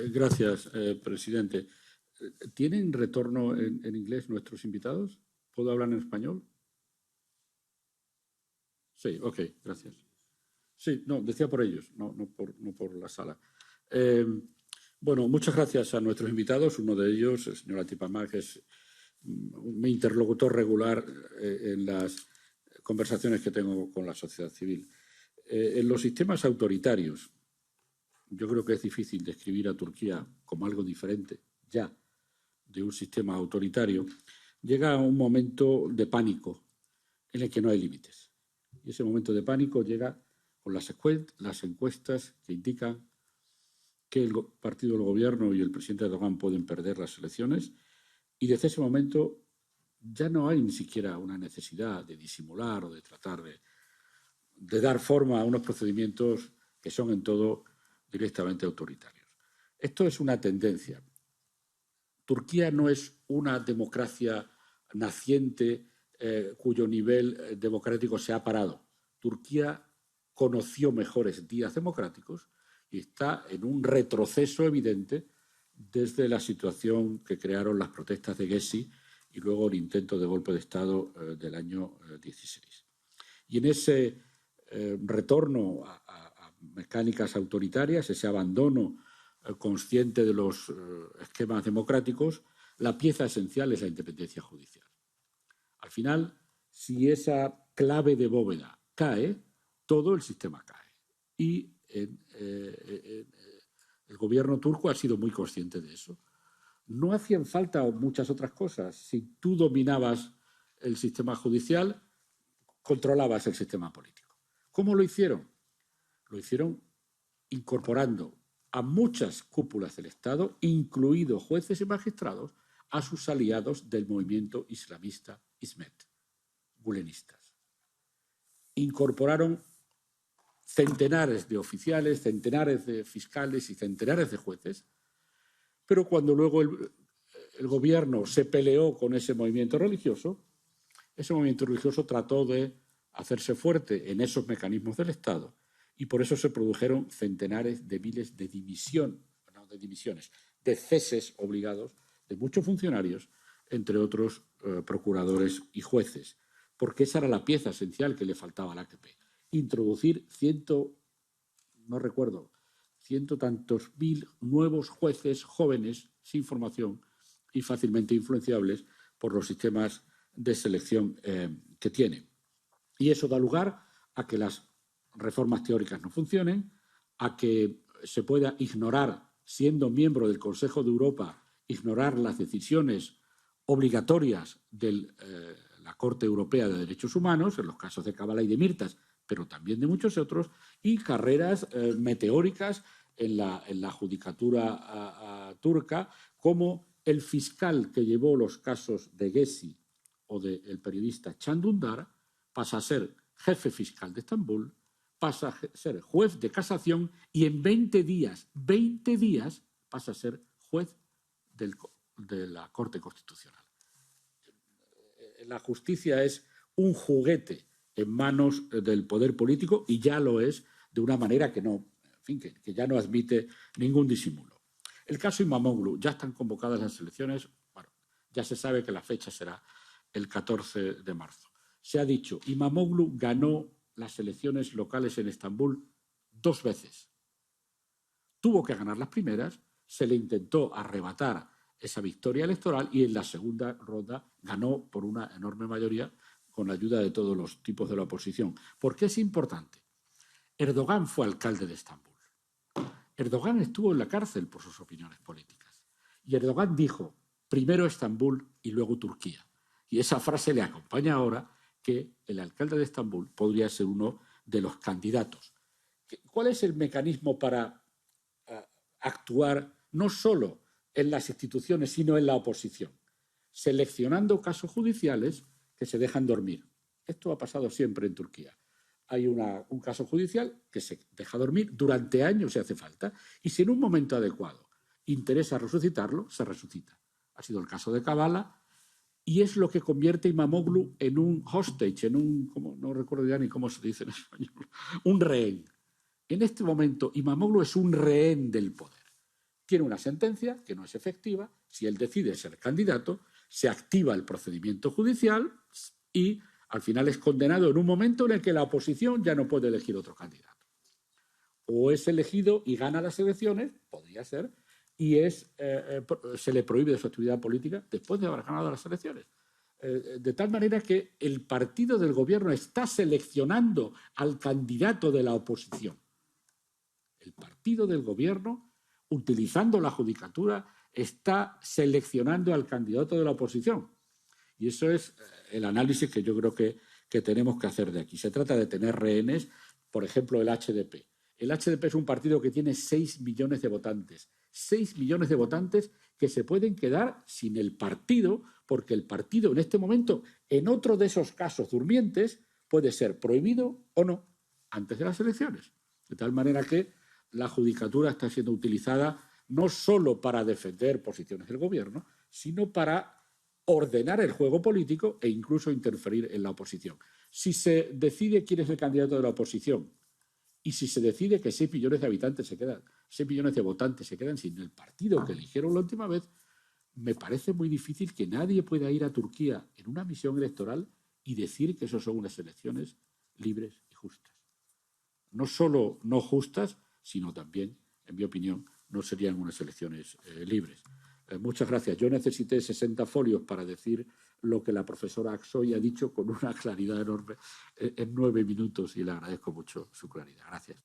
Gracias, presidente. ¿Tienen retorno en inglés nuestros invitados? ¿Puedo hablar en español? Sí, ok, gracias. Sí, no, decía por ellos, no por la sala. Eh, bueno, muchas gracias a nuestros invitados. Uno de ellos, el señor Atipamá, que es mi interlocutor regular en las conversaciones que tengo con la sociedad civil. En los sistemas autoritarios, yo creo que es difícil describir a Turquía como algo diferente ya de un sistema autoritario. Llega un momento de pánico en el que no hay límites. Y ese momento de pánico llega con las encuestas que indican que el partido del gobierno y el presidente Erdogan pueden perder las elecciones, y desde ese momento ya no hay ni siquiera una necesidad de disimular o de tratar de dar forma a unos procedimientos que son en todo directamente autoritarios. Esto es una tendencia. Turquía no es una democracia naciente cuyo nivel democrático se ha parado. Turquía conoció mejores días democráticos y está en un retroceso evidente desde la situación que crearon las protestas de Gezi y luego el intento de golpe de Estado del año 16. Y en ese retorno a mecánicas autoritarias, ese abandono consciente de los esquemas democráticos, la pieza esencial es la independencia judicial. Al final, si esa clave de bóveda cae, todo el sistema cae. Y el gobierno turco ha sido muy consciente de eso. No hacían falta muchas otras cosas. Si tú dominabas el sistema judicial, controlabas el sistema político. ¿Cómo lo hicieron? Lo hicieron incorporando a muchas cúpulas del Estado, incluidos jueces y magistrados, a sus aliados del movimiento islamista Hizmet, gulenistas. Incorporaron centenares de oficiales, centenares de fiscales y centenares de jueces, pero cuando luego el gobierno se peleó con ese movimiento religioso trató de hacerse fuerte en esos mecanismos del Estado, y por eso se produjeron centenares de miles de divisiones, de ceses obligados de muchos funcionarios, entre otros procuradores y jueces, porque esa era la pieza esencial que le faltaba al AKP. Introducir ciento tantos mil nuevos jueces jóvenes sin formación y fácilmente influenciables por los sistemas de selección que tiene. Y eso da lugar a que las reformas teóricas no funcionen, a que se pueda ignorar, siendo miembro del Consejo de Europa, ignorar las decisiones obligatorias de la Corte Europea de Derechos Humanos, en los casos de Kavala y de Mirtas, pero también de muchos otros, y carreras meteóricas en la judicatura turca, como el fiscal que llevó los casos de Gezi o del periodista Can Dündar pasa a ser jefe fiscal de Estambul, pasa a ser juez de casación y en 20 días pasa a ser juez de la Corte Constitucional. La justicia es un juguete en manos del poder político y ya lo es de una manera que ya no admite ningún disimulo. El caso Imamoglu, ya están convocadas las elecciones, bueno, ya se sabe que la fecha será el 14 de marzo. Se ha dicho, Imamoglu ganó las elecciones locales en Estambul 2 veces. Tuvo que ganar las primeras, se le intentó arrebatar esa victoria electoral y en la segunda ronda ganó por una enorme mayoría con la ayuda de todos los tipos de la oposición. ¿Por qué es importante? Erdogan fue alcalde de Estambul. Erdogan estuvo en la cárcel por sus opiniones políticas. Y Erdogan dijo, primero Estambul y luego Turquía. Y esa frase le acompaña ahora, que el alcalde de Estambul podría ser uno de los candidatos. ¿Cuál es el mecanismo para actuar no solo en las instituciones, sino en la oposición? Seleccionando casos judiciales que se dejan dormir. Esto ha pasado siempre en Turquía. Hay un caso judicial que se deja dormir durante años si hace falta, y si en un momento adecuado interesa resucitarlo, se resucita. Ha sido el caso de Kavala, y es lo que convierte a Imamoglu en un hostage, no recuerdo ya ni cómo se dice en español, un rehén. En este momento, Imamoglu es un rehén del poder. tiene una sentencia que no es efectiva. Si él decide ser candidato, se activa el procedimiento judicial y al final es condenado en un momento en el que la oposición ya no puede elegir otro candidato. O es elegido y gana las elecciones, podría ser, y se le prohíbe su actividad política después de haber ganado las elecciones. De tal manera que el partido del gobierno está seleccionando al candidato de la oposición. El partido del gobierno, utilizando la judicatura, está seleccionando al candidato de la oposición. Y eso es el análisis que yo creo que tenemos que hacer de aquí. Se trata de tener rehenes, por ejemplo, el HDP. El HDP es un partido que tiene 6 millones de votantes. 6 millones de votantes que se pueden quedar sin el partido, porque el partido en este momento, en otro de esos casos durmientes, puede ser prohibido o no antes de las elecciones. De tal manera que la judicatura está siendo utilizada no solo para defender posiciones del gobierno, sino para ordenar el juego político e incluso interferir en la oposición. Si se decide quién es el candidato de la oposición y si se decide que 6 millones de habitantes se quedan, 6 millones de votantes se quedan sin el partido que eligieron la última vez, me parece muy difícil que nadie pueda ir a Turquía en una misión electoral y decir que eso son unas elecciones libres y justas. No solo no justas, sino también, en mi opinión, no serían unas elecciones libres. Muchas gracias. Yo necesité 60 folios para decir lo que la profesora Aksoy ha dicho con una claridad enorme en 9 minutos y le agradezco mucho su claridad. Gracias.